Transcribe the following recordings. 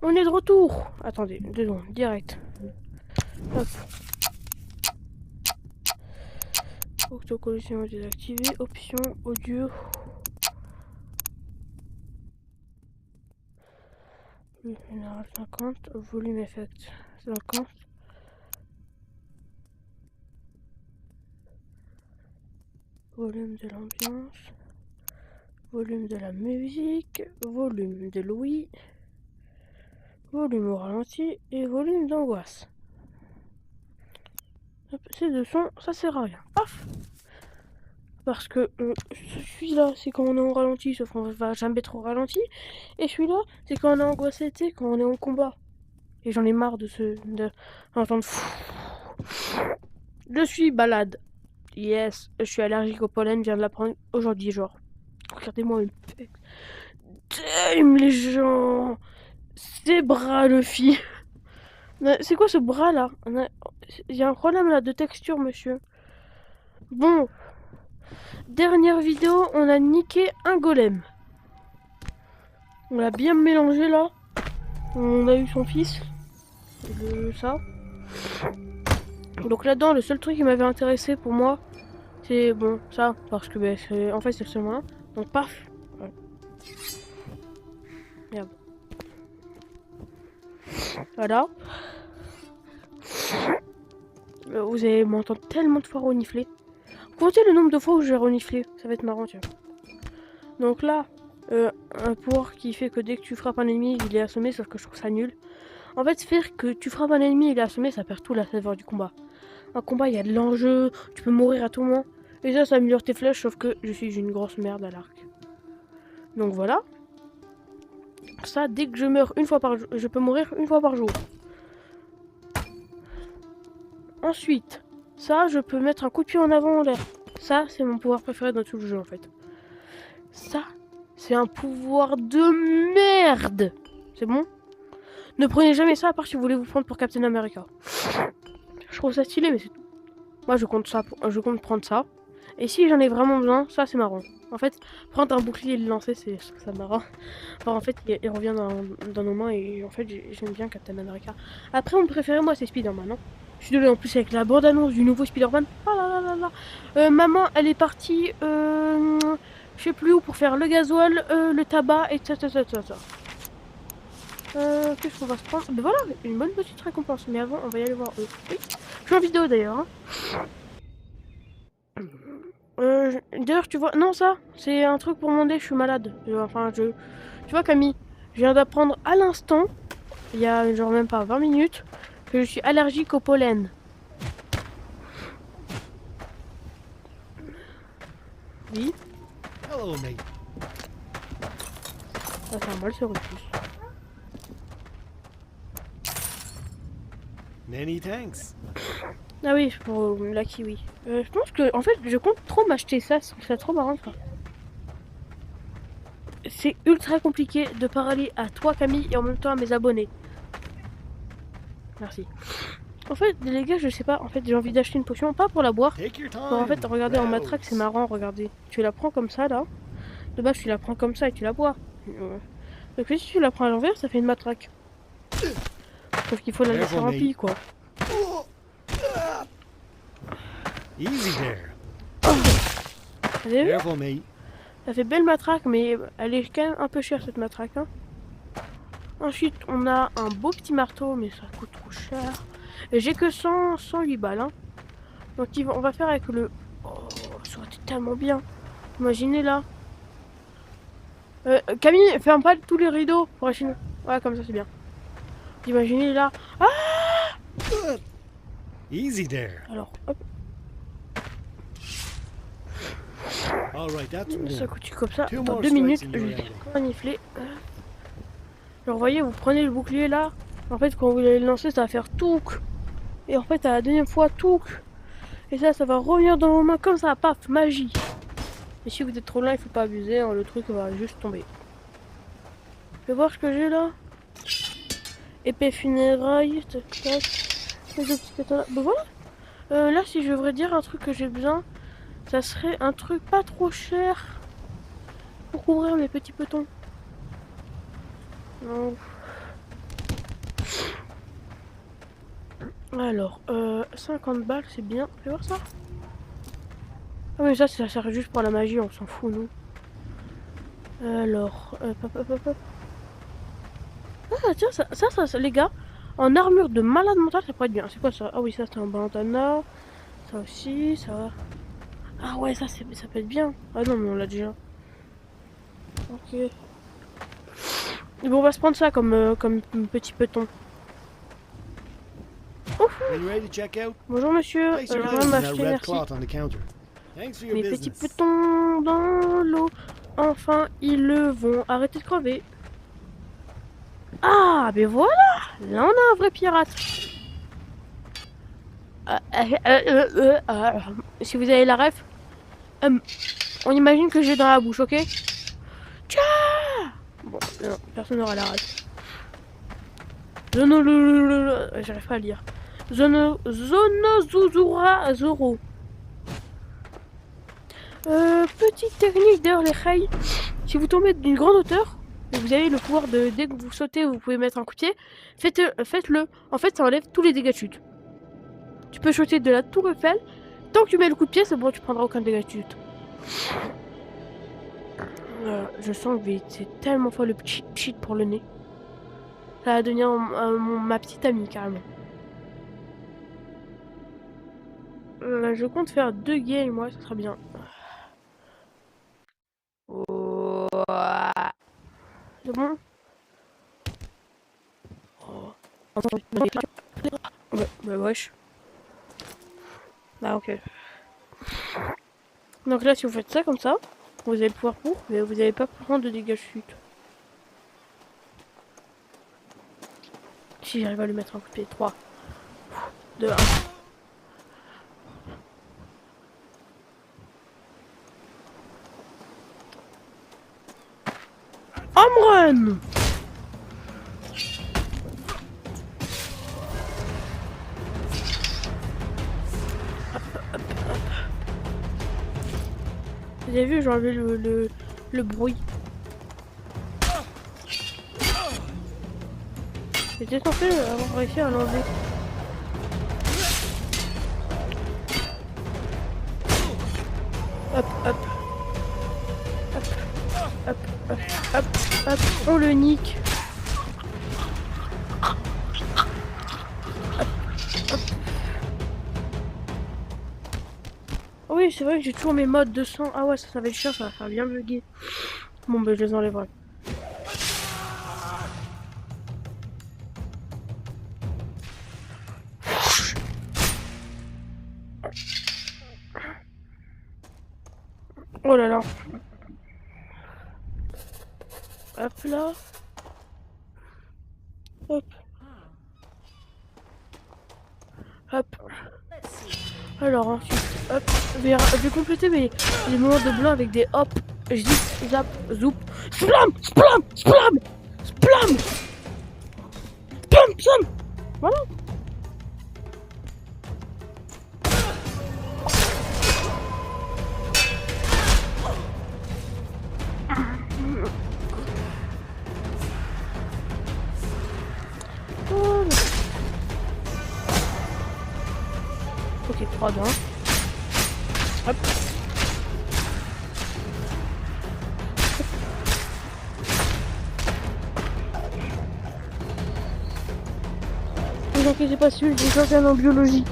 On est de retour. Attendez, 2 secondes, direct. Hop. Autocollision désactivé. Option audio. Général 50. Volume effect 50. Volume de l'ambiance. Volume de la musique. Volume de l'ouïe. Volume au ralenti. Et volume d'angoisse. Ces deux sons, ça sert à rien. Paf! Parce que celui-là, c'est quand on est en ralenti, sauf qu'on va jamais trop ralenti. Et celui-là, c'est quand on est angoissé, quand on est en combat. Et j'en ai marre d'entendre. Je suis balade. Yes, je suis allergique au pollen, je viens de l'apprendre aujourd'hui, genre. Regardez-moi une pec. Damn, les gens! Ces bras, le fille. C'est quoi ce bras là? Il y a un problème là de texture, monsieur. Bon, dernière vidéo, on a niqué un golem. On l'a bien mélangé là. On a eu son fils. Ça. Donc là-dedans, le seul truc qui m'avait intéressé pour moi, c'est bon, ça. Parce que en fait, c'est le seul moyen. Donc paf. Ouais. Merde. Voilà. Vous allez m'entendre tellement de fois renifler. Comptez le nombre de fois où je vais renifler. Ça va être marrant, tiens. Donc là, un pouvoir qui fait que dès que tu frappes un ennemi, il est assommé, sauf que je trouve ça nul. En fait, faire que tu frappes un ennemi, il est assommé, ça perd tout la saveur du combat. Un combat, il y a de l'enjeu, tu peux mourir à tout moment. Et ça améliore tes flèches, sauf que je suis une grosse merde à l'arc. Donc voilà. Ça, dès que je meurs une fois par jour, je peux mourir une fois par jour. Ensuite, ça, je peux mettre un coup de pied en avant en l'air. Ça, c'est mon pouvoir préféré dans tout le jeu, en fait. Ça, c'est un pouvoir de merde. C'est bon? Ne prenez jamais ça, à part si vous voulez vous prendre pour Captain America. Je trouve ça stylé, mais c'est tout. Moi, je compte prendre ça. Et si j'en ai vraiment besoin, ça, c'est marrant. En fait, prendre un bouclier et le lancer, c'est ça marrant. Enfin, en fait, il revient dans nos mains et en fait, j'aime bien Captain America. Après, mon préféré, moi, c'est Spider-Man. Hein. Je suis désolée, en plus, avec la bande-annonce du nouveau Spider-Man. Ah là là là là. Maman, elle est partie, je sais plus où, pour faire le gasoil, le tabac et ça. Qu'est-ce qu'on va se prendre? Ben voilà, une bonne petite récompense. Mais avant, on va y aller voir eux. Oui, je suis en vidéo d'ailleurs. Hein. D'ailleurs, tu vois, non, ça, c'est un truc pour mon dé, je suis malade. Tu vois, Camille, je viens d'apprendre à l'instant, il y a genre même pas 20 minutes, que je suis allergique au pollen. Oui. Hello, mate. Ça fait un mal, ce refuse. Many thanks. Ah oui, pour la kiwi. Je pense que, en fait, je compte trop m'acheter ça, je trouve ça trop marrant. C'est ultra compliqué de parler à toi, Camille, et en même temps à mes abonnés. Merci. En fait, les gars, je sais pas, en fait, j'ai envie d'acheter une potion, pas pour la boire. Take your Bon, en fait, time. regardez, en matraque, c'est Browse. marrant, regardez. Tu la prends comme ça, là. De base, tu la prends comme ça et tu la bois. Donc si tu la prends à l'envers, ça fait une matraque. Sauf qu'il faut la laisser Careful, mate. remplie, quoi. Easy there. Vous avez vu? Careful, mate. Ça fait belle matraque, mais elle est quand même un peu chère, cette matraque. Hein. Ensuite, on a un beau petit marteau, mais ça coûte trop cher. Et j'ai que 108 balles. Hein. Donc on va faire avec le... Oh, ça aurait été tellement bien. Imaginez là. Camille, ferme pas tous les rideaux pour la Chine. Ouais, comme ça c'est bien. Imaginez là. Ah, Easy there. alors, hop, All right, that's ça one. coûte comme ça. Two Dans more 2 minutes, strikes je and vais you're out. renifler. Alors, voyez, vous prenez le bouclier là. En fait, quand vous allez le lancer, ça va faire touk. Et en fait, à la deuxième fois, touk. Et ça va revenir dans vos mains comme ça, paf, magie. Et si vous êtes trop loin, il faut pas abuser, hein, le truc va juste tomber. Je vais voir ce que j'ai là. Épée funérailles, tac tac. Les deux petits katanas. Ben voilà. Là, si je devrais dire un truc que j'ai besoin, ça serait un truc pas trop cher pour couvrir mes petits petons. Non. Alors, 50 balles, c'est bien. Fais voir ça. Ah mais ça sert juste pour la magie, on s'en fout, nous. Alors, hop, hop, hop, hop. Ah tiens, ça, les gars, en armure de malade mental, ça pourrait être bien. C'est quoi ça? Ah oui, ça c'est un bandana. Ça aussi, ça... Ah ouais, ça peut être bien. Ah non, mais on l'a déjà. Ok. Et bon, on va se prendre ça comme petit peton. Ouf. When you're ready to check out, Bonjour monsieur, place your je items viens in that m'acheter, red merci. cloth on the counter. Thanks for your Mes petits business. petons dans l'eau. Enfin, ils le vont. Arrêtez de crever. Ah, ben voilà. Là, on a un vrai pirate. Si vous avez la ref, on imagine que j'ai dans la bouche, ok? Tcha. Bon, non, personne n'aura la ref. J'arrive pas à lire. Zonozuzura Zoro. Petite technique d'ailleurs les rails. Si vous tombez d'une grande hauteur, et vous avez le pouvoir de, dès que vous sautez, vous pouvez mettre un coup de pied, faites-le. En fait, ça enlève tous les dégâts de chute. Tu peux sauter de la tour Eiffel. Tant que tu mets le coup de pied, c'est bon, tu prendras aucun dégât de chute. Je sens que c'est tellement fort le cheat pour le nez. Ça va devenir ma petite amie, carrément. Je compte faire 2 games, moi, ça sera bien. C'est bon? Oh. Bah wesh. Ah ok. Donc là si vous faites ça comme ça, vous allez pouvoir mais vous n'allez pas prendre de dégâts de chute. Si j'arrive à lui mettre un coup de pied. 3, 2, 1. Home run! Vous avez vu, j'ai enlevé le bruit. J'étais censé avoir réussi à l'enlever. Hop, hop. Hop, hop, hop, hop, hop. On le nique. Oui, c'est vrai que j'ai toujours mes modes de sang. Ah ouais, ça va être chiant, ça va faire bien bugger. Bon, ben je les enlèverai. Oh là là. Hop là. Hop. Hop. Alors ensuite, hop. Je vais compléter les moments de blanc avec des hop. Zip, zap, zoup. Splam, splam, splam, splam. Splam, splam. Voilà. Ok, 3 dans. Hop. Ne vous inquiétez pas, si j'ai changé en biologie.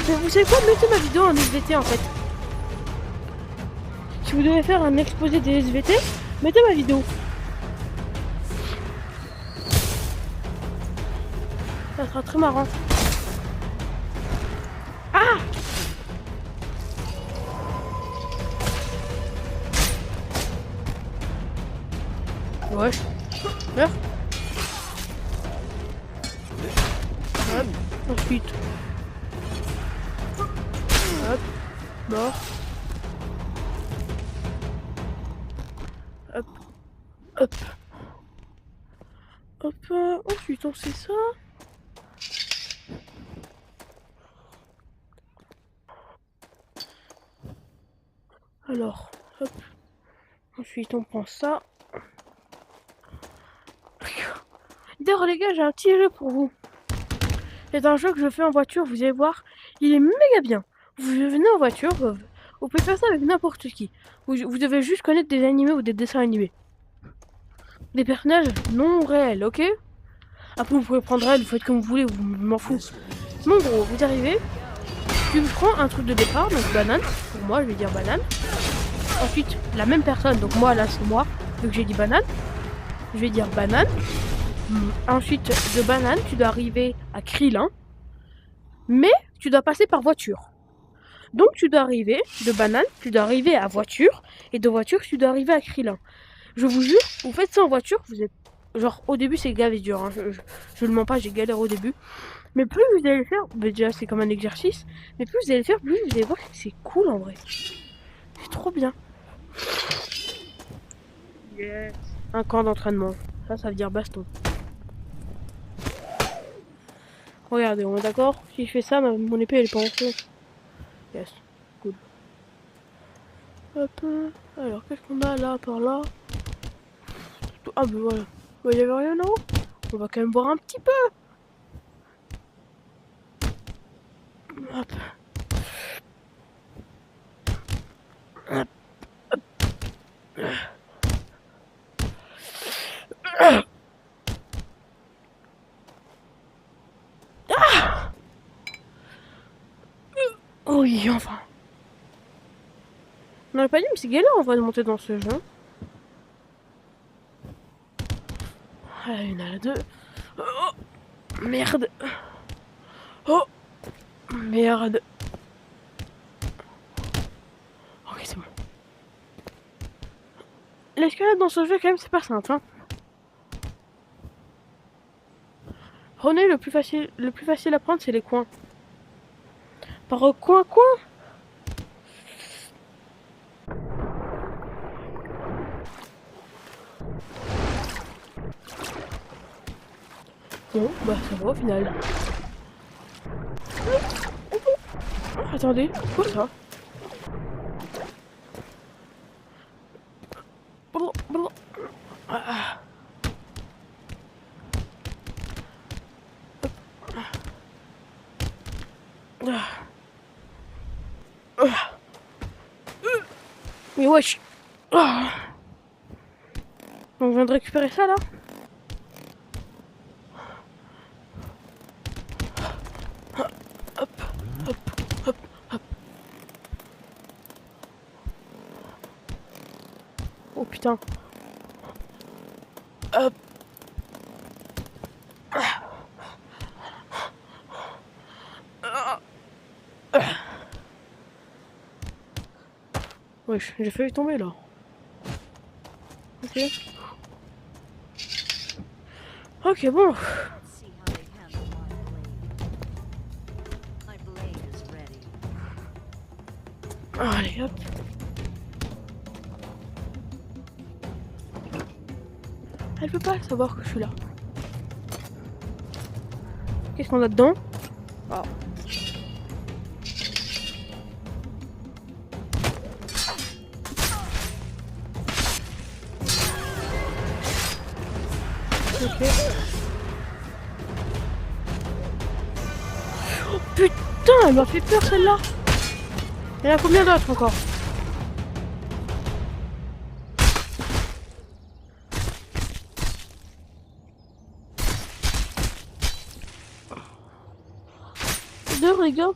Mais vous savez quoi, mettez ma vidéo en SVT en fait. Si vous devez faire un exposé des SVT, mettez ma vidéo. Ça sera très marrant. Ah! Ouais. Meurs. Hop. Ensuite. Hop. Mort. Hop. Hop. Hop. Ensuite on sait ça. Alors. Hop. Ensuite on prend ça. D'ailleurs les gars, j'ai un petit jeu pour vous. C'est un jeu que je fais en voiture, vous allez voir, il est méga bien. Vous venez en voiture, vous pouvez faire ça avec n'importe qui. Vous devez juste connaître des animés ou des dessins animés. Des personnages non réels, ok? Après, vous pouvez prendre elle, vous faites comme vous voulez, vous m'en fous. Mon gros, vous arrivez, tu prends un truc de départ, donc banane. Pour moi, je vais dire banane. Ensuite, la même personne, donc moi, là, c'est moi, donc j'ai dit banane. Je vais dire banane. Ensuite, de banane, tu dois arriver à Krillin. Mais tu dois passer par voiture. Donc, tu dois arriver de banane, tu dois arriver à voiture. Et de voiture, tu dois arriver à Krillin. Je vous jure, vous faites ça en voiture, vous êtes... Genre, au début, c'est gavé dur. Hein. Je le mens pas, j'ai galéré au début. Mais plus vous allez le faire, bah déjà, c'est comme un exercice. Mais plus vous allez le faire, plus vous allez voir que c'est cool en vrai. C'est trop bien. Yes. Un camp d'entraînement. Ça veut dire baston. Regardez, on est d'accord? Si je fais ça, mon épée, elle est pas en feu. Yes. Cool. Hop. Alors, qu'est-ce qu'on a là, par là? Ah, bah voilà. Bah, il y avait rien là-haut. On va quand même boire un petit peu. Hop. Hop. Hop. Ah oh oui, enfin. On n'aurait pas dit, mais c'est galère en vrai de monter dans ce jeu. Ah, il y en a deux. Oh, merde. Oh, merde. Ok, c'est bon. L'escalade dans ce jeu, quand même, c'est pas simple. Hein. Prenez le plus facile à prendre, c'est les coins. Par coin. Bon, bah ça va au final. Oh, attendez, quoi ça? Ah. Mais wesh. On vient de récupérer ça là. Hop. Oh putain. Hop. Wesh, j'ai failli tomber là. Ok. Ok, bon. Allez, hop. Elle peut pas savoir que je suis là. Qu'est-ce qu'on a dedans? Oh. Ok. Oh putain, elle m'a fait peur celle-là. Il y en a combien d'autres encore? Deux, les gars.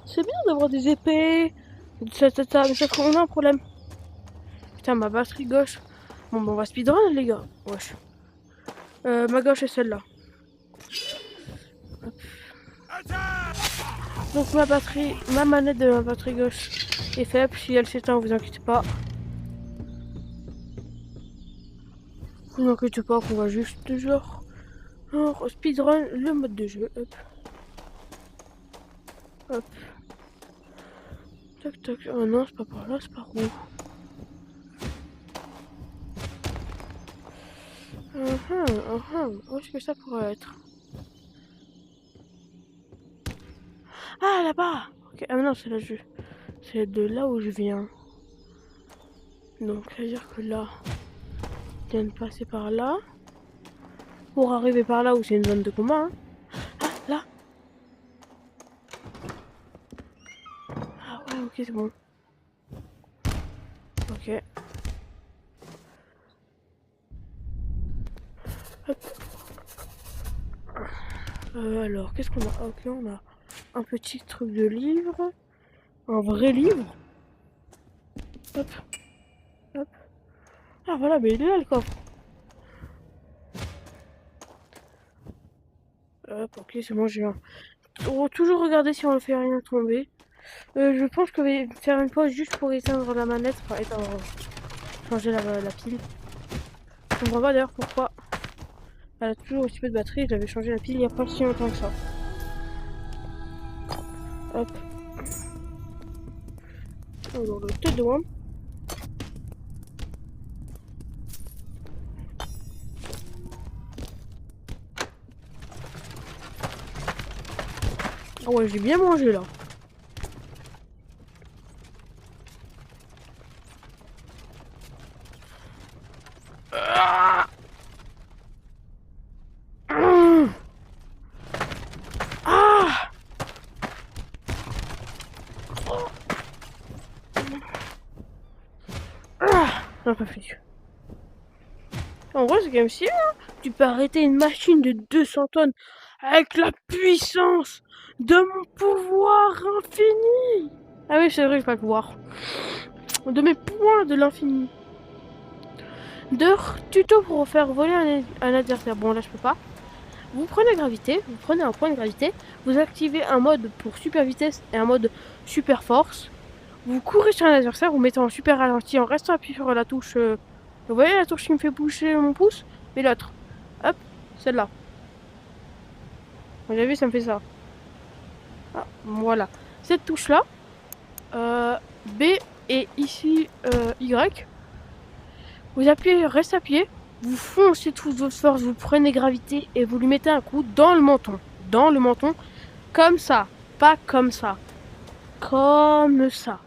C'est bien d'avoir des épées. Mais sauf qu'on a un problème. Putain, ma batterie gauche. Bon, on va speedrun, les gars. Wesh. Ma gauche est celle-là. Donc ma manette de ma batterie gauche est faible. Si elle s'éteint, vous inquiétez pas. Vous inquiétez pas qu'on va juste genre speedrun le mode de jeu. Hop. Hop. Tac tac. Oh non, c'est pas par là, c'est par où? Où est-ce que ça pourrait être? Ah, là-bas. Ok. Ah non, c'est de là où je viens. Donc, ça veut dire que là, je viens de passer par là. Pour arriver par là où c'est une zone de combat. Hein. Ah, Ok, c'est bon. Ok. Hop. Alors, qu'est-ce qu'on a? Ok, on a un petit truc de livre. Un vrai livre. Hop. Hop. Ah voilà, mais il est là le coffre. Hop, ok, c'est bon, j'ai un. On va toujours regarder si on ne fait rien tomber. Je pense que je vais faire une pause juste pour éteindre la manette. Enfin, éteindre. Changer la pile. Je comprends pas d'ailleurs pourquoi. Elle a toujours un petit peu de batterie. Je l'avais changé la pile il n'y a pas si longtemps que ça. Hop. Alors, le tête de wamp. Ah ouais, j'ai bien mangé là. Ah. Ah. J'en peux plus. En vrai, c'est quand même si hein. Tu peux arrêter une machine de 200 tonnes avec la puissance de mon pouvoir infini. Ah oui, c'est vrai, je vais pas le pouvoir. De mes points de l'infini. Tuto pour faire voler un adversaire. Bon, là, je peux pas. Vous prenez gravité, vous prenez un point de gravité, vous activez un mode pour super vitesse et un mode super force. Vous courez sur un adversaire, vous mettez en super ralenti en restant appuyé sur la touche. Vous voyez la touche qui me fait bouger mon pouce? Mais l'autre. Hop, celle-là. Vous avez vu, ça me fait ça. Ah, voilà. Cette touche-là, B et ici Y. Vous appuyez, reste appuyé. Vous foncez toute votre force, vous prenez gravité et vous lui mettez un coup dans le menton. Dans le menton. Comme ça. Pas comme ça. Comme ça.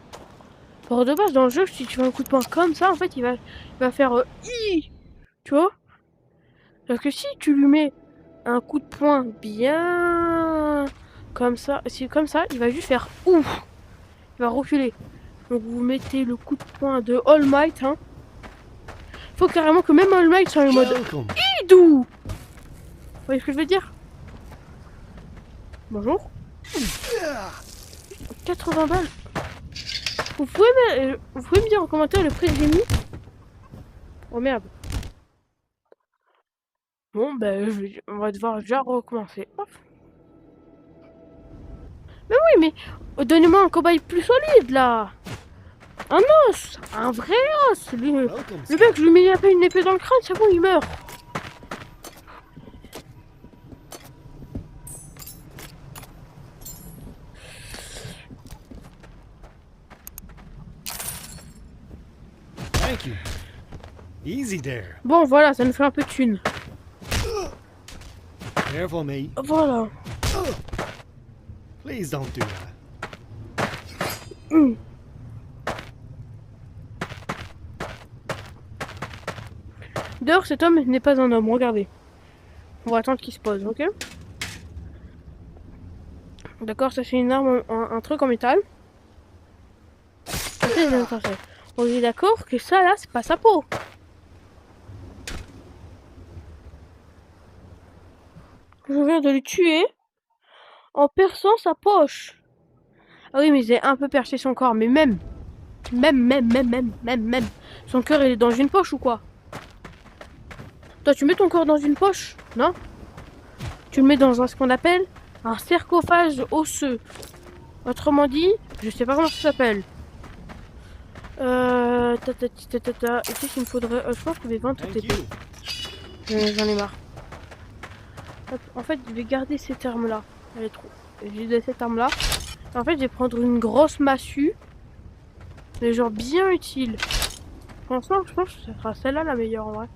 Pour de base, dans le jeu, si tu fais un coup de poing comme ça, en fait, il va faire I. Tu vois? Parce que si tu lui mets un coup de poing bien comme ça, si comme ça, il va juste faire ouf. Il va reculer. Donc vous mettez le coup de poing de All Might, hein. Faut carrément que même All Might soit en mode idou. Vous voyez ce que je veux dire? Bonjour. 80 balles. Vous pouvez me dire en commentaire le prix que j'ai mis? Oh merde. Bon, ben, on va devoir déjà recommencer. Hop. Mais oui, mais donnez-moi un cobaye plus solide là. Un os, un vrai os. Le mec, je lui mets un peu une épée dans le crâne, c'est bon, il meurt. Thank you. Easy there. Bon, voilà, ça nous fait un peu de thune. Careful, me. Voilà. Please don't do that. Dehors, cet homme n'est pas un homme, regardez. On va attendre qu'il se pose, ok? D'accord, ça c'est une arme, un truc en métal. On est d'accord que ça là, c'est pas sa peau. Je viens de le tuer en perçant sa poche. Ah oui, mais j'ai un peu perché son corps, mais même. Son cœur, il est dans une poche ou quoi? Toi, tu mets ton corps dans une poche? Non? Tu le mets dans ce qu'on appelle un sarcophage osseux. Autrement dit, je sais pas comment ça s'appelle. Et qu'est-ce qu'il me faudrait? Je pense que je vais vendre tout TP. J'en ai marre. Hop, en fait, je vais garder cette arme-là. Elle est trop. J'ai de cette arme-là. En fait, je vais prendre une grosse massue. Mais genre bien utile. Franchement, je pense que ça sera celle-là la meilleure en vrai.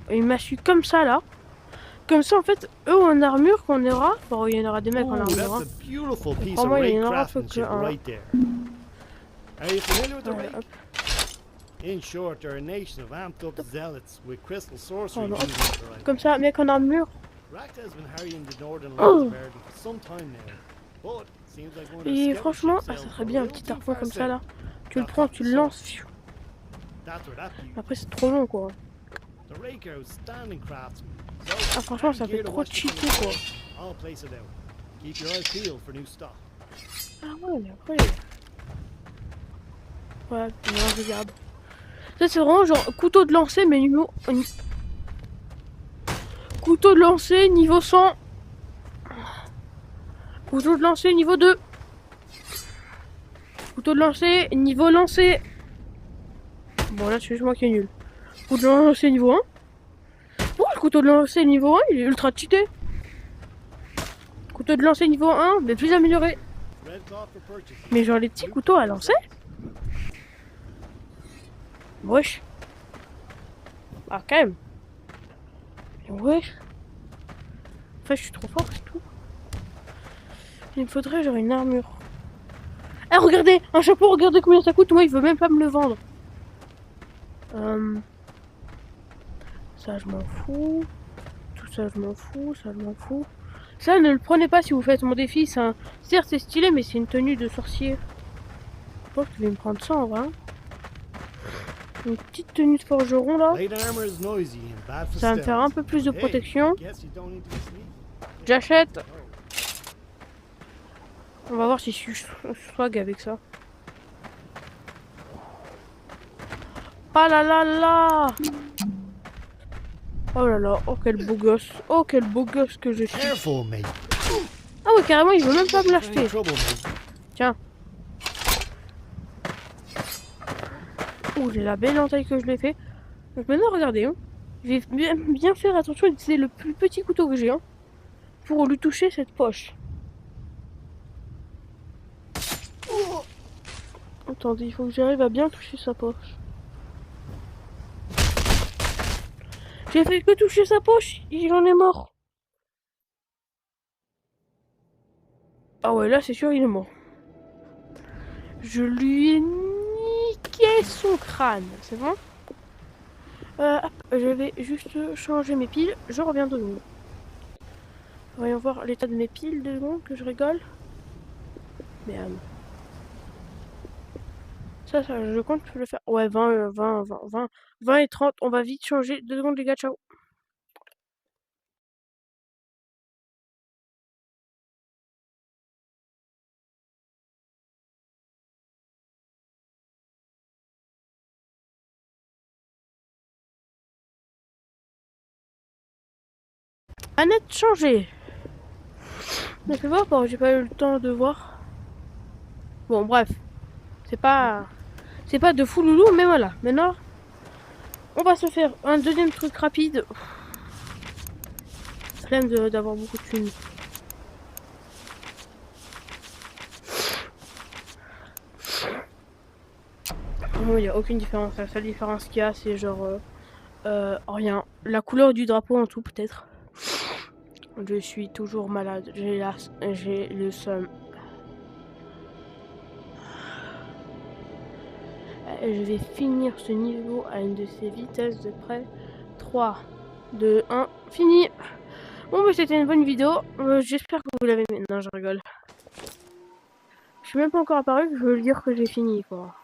Une massue comme ça là. Comme ça en fait, eux en armure qu'on aura. Bon, il y en aura des mecs en armure. Hein. Crois-moi, il y en aura peu que un. Are you familiar with the rake? In short, they're a nation of amped up zealots with crystal sorcery using the rake. Comme ça, mec en armure. Rakta has been harrying the northern lands of Erden for some time now, but Et franchement, ça serait bien un petit harpon comme ça là. Tu le prends, tu le lances. Après c'est trop long quoi. Ah franchement ça fait trop cheaté quoi. Ah ouais mais après... Ouais, non, regarde. Ça c'est vraiment genre couteau de lancer mais niveau... Couteau de lancer niveau 100. Couteau de lancer niveau 2. Couteau de lancer niveau lancé. Bon là c'est juste moi qui est nul. Couteau de lancer niveau 1. Oh le couteau de lancer niveau 1 il est ultra cheaté. Couteau de lancer niveau 1 mais plus amélioré. Mais genre les petits couteaux à lancer. Wesh. Ah quand même. Wesh. Enfin je suis trop fort c'est tout. Il me faudrait genre une armure. Ah regardez, un chapeau, regardez combien ça coûte. Moi il veut même pas me le vendre. Ça je m'en fous. Tout ça je m'en fous, ça je m'en fous. Ça ne le prenez pas si vous faites mon défi. Certes c'est stylé mais c'est une tenue de sorcier. Je pense que je vais me prendre ça en vrai. Une petite tenue de forgeron là. Ça va me faire un peu plus de protection. J'achète. On va voir si je suis swag avec ça. Ah là là là. Oh là là, oh quel beau gosse. Oh quel beau gosse que je suis. Ah ouais carrément il veut même pas me l'acheter. Tiens. Oh j'ai la belle entaille que je l'ai fait. Donc maintenant regardez hein. Je vais bien faire attention à utiliser le plus petit couteau que j'ai hein, pour lui toucher cette poche. Oh. Attendez, il faut que j'arrive à bien toucher sa poche. J'ai fait que toucher sa poche, il en est mort. Ah ouais, là c'est sûr il est mort. Je lui ai niqué son crâne, c'est bon? Hop, je vais juste changer mes piles, je reviens 2 secondes. Voyons voir l'état de mes piles 2 secondes, que je rigole. Merde. Ça, je compte le faire. Ouais, 20 et 30, on va vite changer. 2 secondes les gars, ciao. Annette changée. Mais fais voir, bon, j'ai pas eu le temps de voir. Bon, bref. C'est pas de fou loulou, mais voilà. Maintenant, on va se faire un deuxième truc rapide. Flemme d'avoir beaucoup de thunes. Il n'y a aucune différence. La seule différence qu'il y a, c'est genre... rien. La couleur du drapeau en tout, peut-être. Je suis toujours malade. J'ai le seum. Je vais finir ce niveau à une de ces vitesses de près. 3, 2, 1, fini. Bon, bah, c'était une bonne vidéo. J'espère que vous l'avez aimé. Non, je rigole. Je suis même pas encore apparu. Je veux dire que j'ai fini, quoi.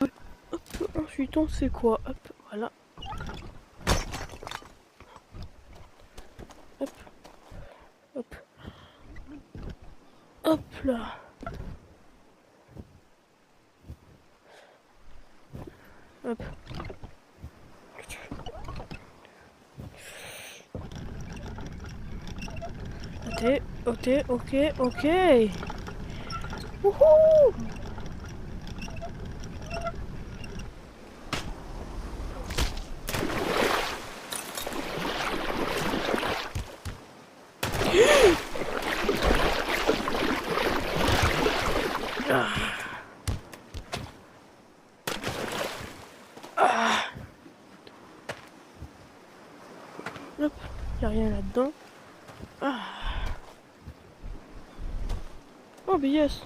Hop, ensuite, on sait quoi. Hop, voilà. Hop. Hop. Hop là. Hop. Ok. Wouhou! Hop, y'a rien là-dedans. Ah. Oh, mais yes.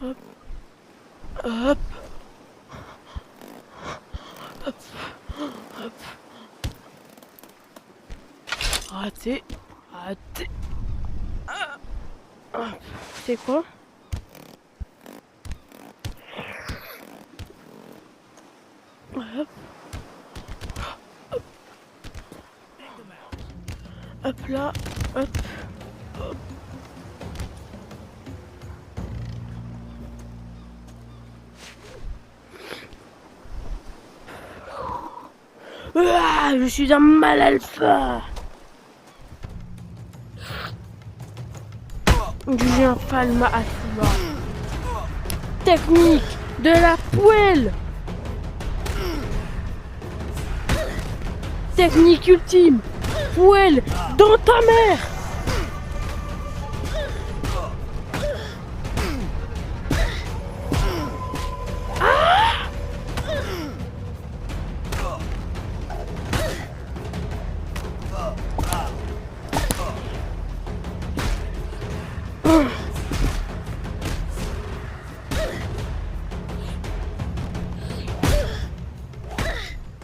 Hop. Hop. Hop. Hop. Raté. Raté. C'est quoi? Hop. Hop là. Hop. Hop. Ah, je suis un mal alpha. J'ai un palma alpha. Technique de la poêle. Technique ultime. Poêle dans ta mère.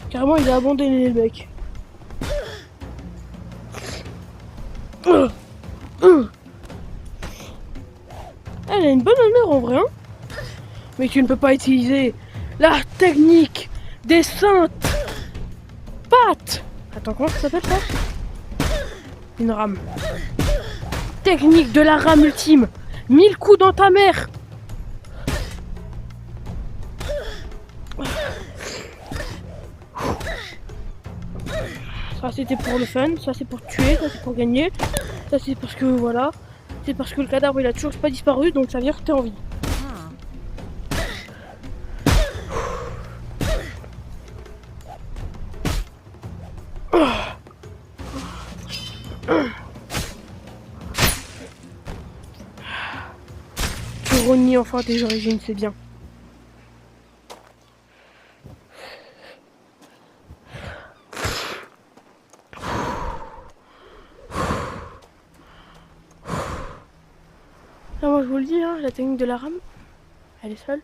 Carrément, il a abandonné le mec. Elle a une bonne honneur en vrai, hein. Mais tu ne peux pas utiliser la technique des saintes pattes. Attends, comment ça s'appelle ça? Une rame. Technique de la rame ultime. 1000 coups dans ta mère. Ça c'était pour le fun, ça c'est pour tuer, ça c'est pour gagner, ça c'est parce que voilà, c'est parce que le cadavre il a toujours pas disparu, donc ça veut dire que t'es en vie. Tu renies enfin tes origines, c'est bien. Ah, moi je vous le dis, hein, la technique de la rame, elle est seule.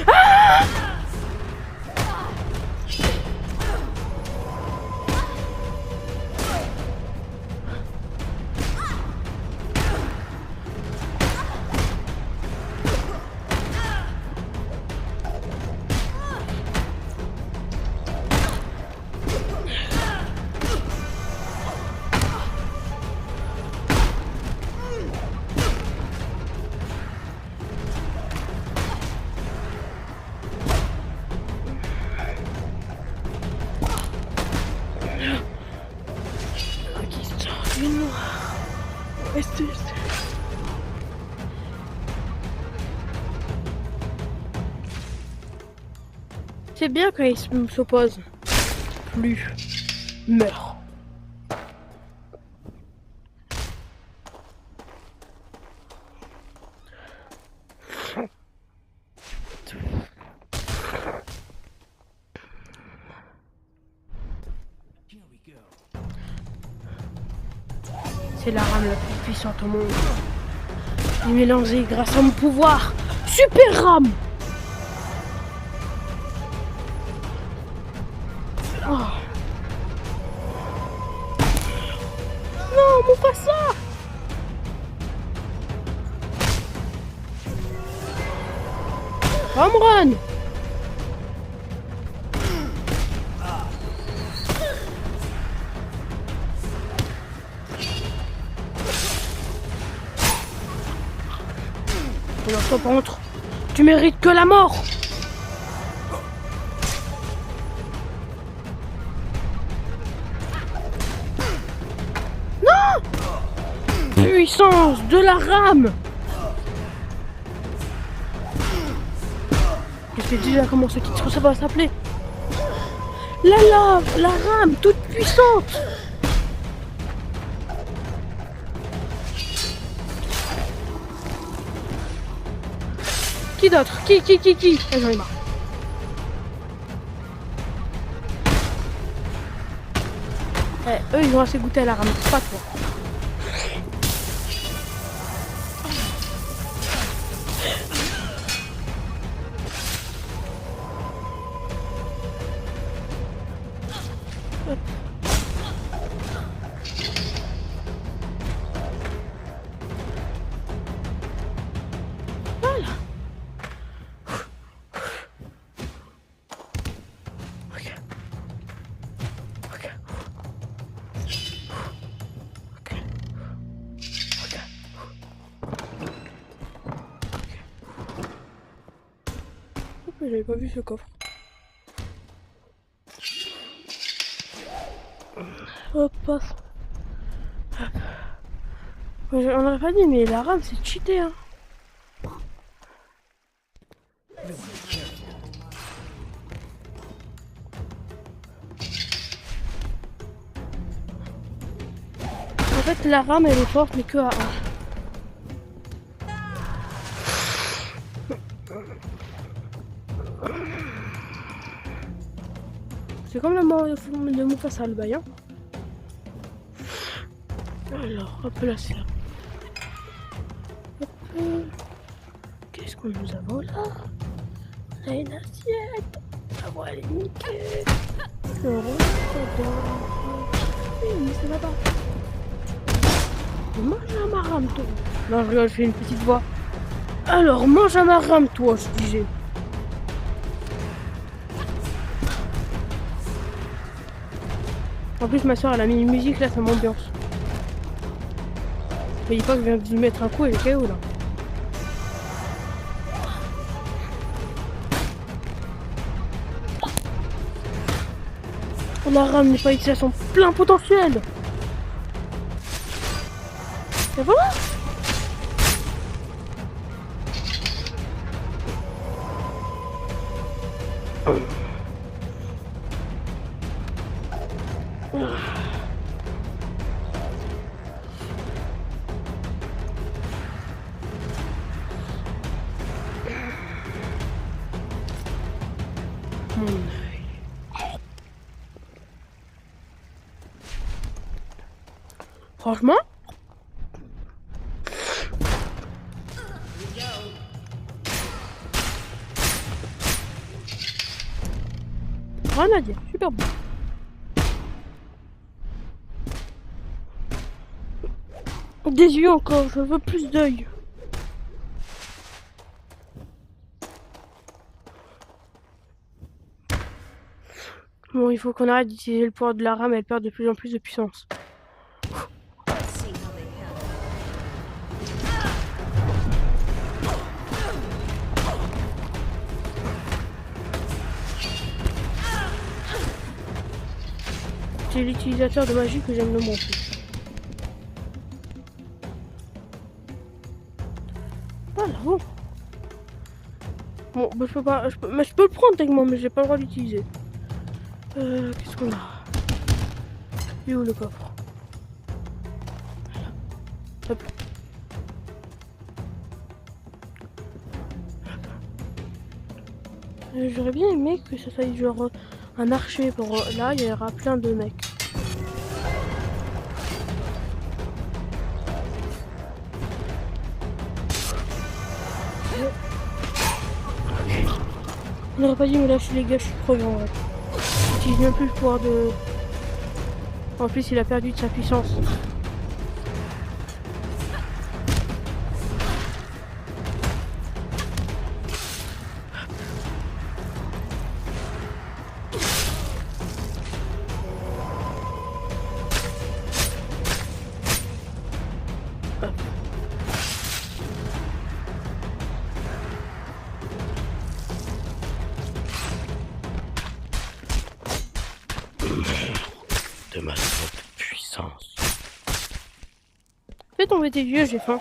Ah! C'est bien quand ils s'opposent. Plus. Meurt. C'est la rame la plus puissante au monde. Et mélangée grâce à mon pouvoir. Super rame! Oh. Non, mon pas ça! Home run! Alors toi par contre, tu mérites que la mort! Puissance de la rame. Je sais déjà comment ce titre ça va s'appeler. La lave, la rame toute puissante. Qui d'autre? Qui ah, j'en ai marre. Eux ils ont assez goûté à la rame, pas toi. mais j'avais pas vu ce coffre. Hop, passe. On aurait pas dit, mais la rame c'est cheaté, hein. En fait, la rame elle est forte, mais que à 1. C'est comme la mort de Mufasa le bail, hein. Alors, hop là, c'est là. Qu'est-ce que nous avons là? On a une assiette. Ah ouais, elle est nickel. Le rose, mais c'est là-bas. Mange un marame, toi. Non, je rigole, je fais une petite voix. Alors, mange un marame, toi, je disais. En plus, ma soeur, elle a mis une musique, là, ça m'ambiance. Mais il pas que je viens de lui mettre un coup, elle est KO, là. La rame n'est pas utilisée à son plein potentiel. Et voilà. Mon œil. Franchement, rien à dire, super bon. Des yeux encore, je veux plus d'œil. Bon, il faut qu'on arrête d'utiliser le pouvoir de la rame, elle perd de plus en plus de puissance. C'est l'utilisateur de magie que j'aime le moins. Voilà, bon. Bon, bah, je peux pas. Mais je peux le prendre techniquement, mais j'ai pas le droit d'utiliser. Qu'est-ce qu'on a? Il est où le coffre? Voilà. Hop. J'aurais bien aimé que ça soit genre un archer pour là, il y aura plein de mecs. On n'aurait pas dit me lâcher les gars, je suis crevé en vrai. J'utilise même plus le pouvoir de... En plus il a perdu de sa puissance. De ma propre puissance. Fais tomber tes yeux, j'ai faim.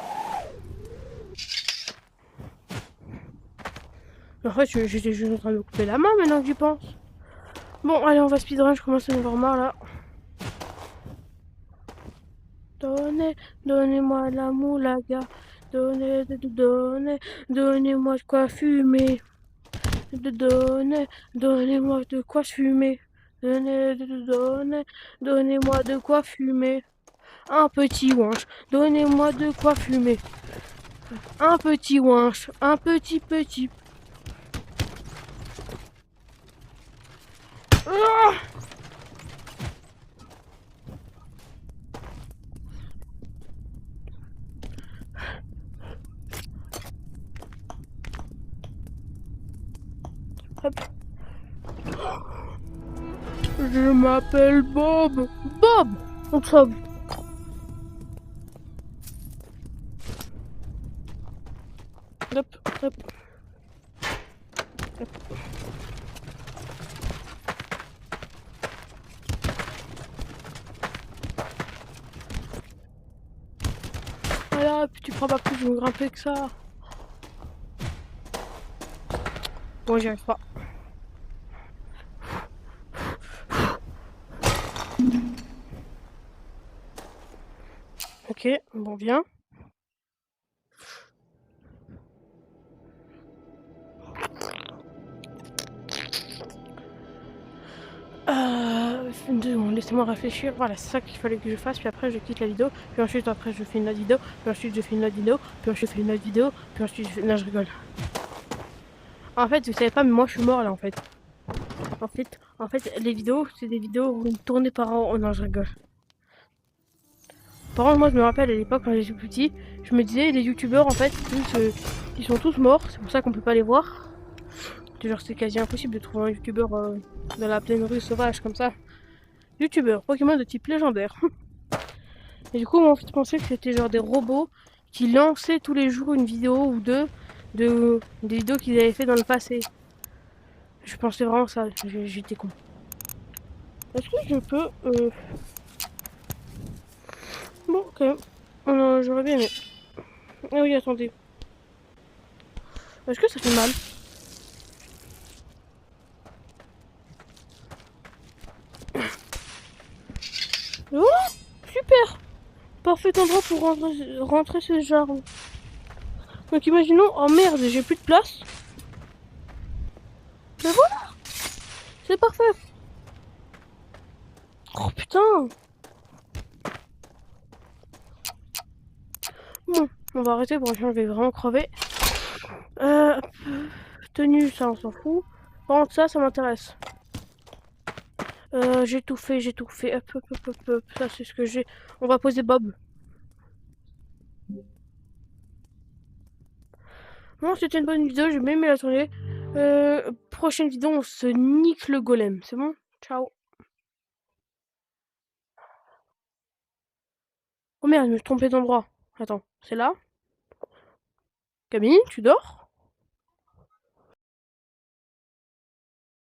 En fait, j'étais juste en train de me couper la main maintenant que j'y pense. Bon, allez, on va speedrun, je commence à me avoir marre là. Donnez-moi la moulaga. Donnez-moi de quoi fumer. Donnez-moi de quoi fumer. Donnez-moi de quoi fumer. Un petit ouinche, donnez-moi de quoi fumer. Un petit ouinche, un petit. Ah! Hop. Je m'appelle Bob. Bob! On trouve. Hop, hop. Hop. Voilà, puis tu crois pas plus je vais grimper que ça. Bon, j'y arrive pas. Ok, bon, bien. Laissez-moi réfléchir. Voilà, c'est ça qu'il fallait que je fasse. Puis après, je quitte la vidéo. Puis ensuite, après, je fais une autre vidéo. Puis ensuite, je fais une autre vidéo. Puis ensuite, je fais une autre vidéo. Puis ensuite, je fais... Non, je rigole. En fait, vous savez pas, mais moi, je suis mort là, en fait. En fait, les vidéos, c'est des vidéos tournées par an. Oh non, je rigole. Par contre, moi, je me rappelle à l'époque, quand j'étais petit, je me disais, les youtubeurs, en fait, ils sont tous morts. C'est pour ça qu'on peut pas les voir. Genre, c'est quasi impossible de trouver un youtubeur dans la plaine rue sauvage comme ça. Youtubeur, Pokémon de type légendaire. Et du coup, moi, en fait, je pensais que c'était genre des robots qui lançaient tous les jours une vidéo ou deux des vidéos qu'ils avaient fait dans le passé. Je pensais vraiment ça, j'étais con. Est-ce que je peux... Bon, ok. Oh non, j'aurais bien aimé. Ah oui, attendez. Est-ce que ça fait mal? Oh, super! Parfait endroit pour rentrer ce genre. Donc imaginons, oh merde, j'ai plus de place. Mais voilà, c'est parfait. Oh putain. Bon, on va arrêter, pour je vais vraiment crever. Tenue, ça on s'en fout. Par contre ça m'intéresse. J'ai tout fait, j'ai tout fait. Hop, hop, hop, hop, hop. Ça c'est ce que j'ai. On va poser Bob. Bon, c'était une bonne vidéo, j'ai bien aimé la tournée. Prochaine vidéo, on se nique le golem. C'est bon? Ciao. Oh merde, je me suis trompé d'endroit. Attends, c'est là? Camille, tu dors?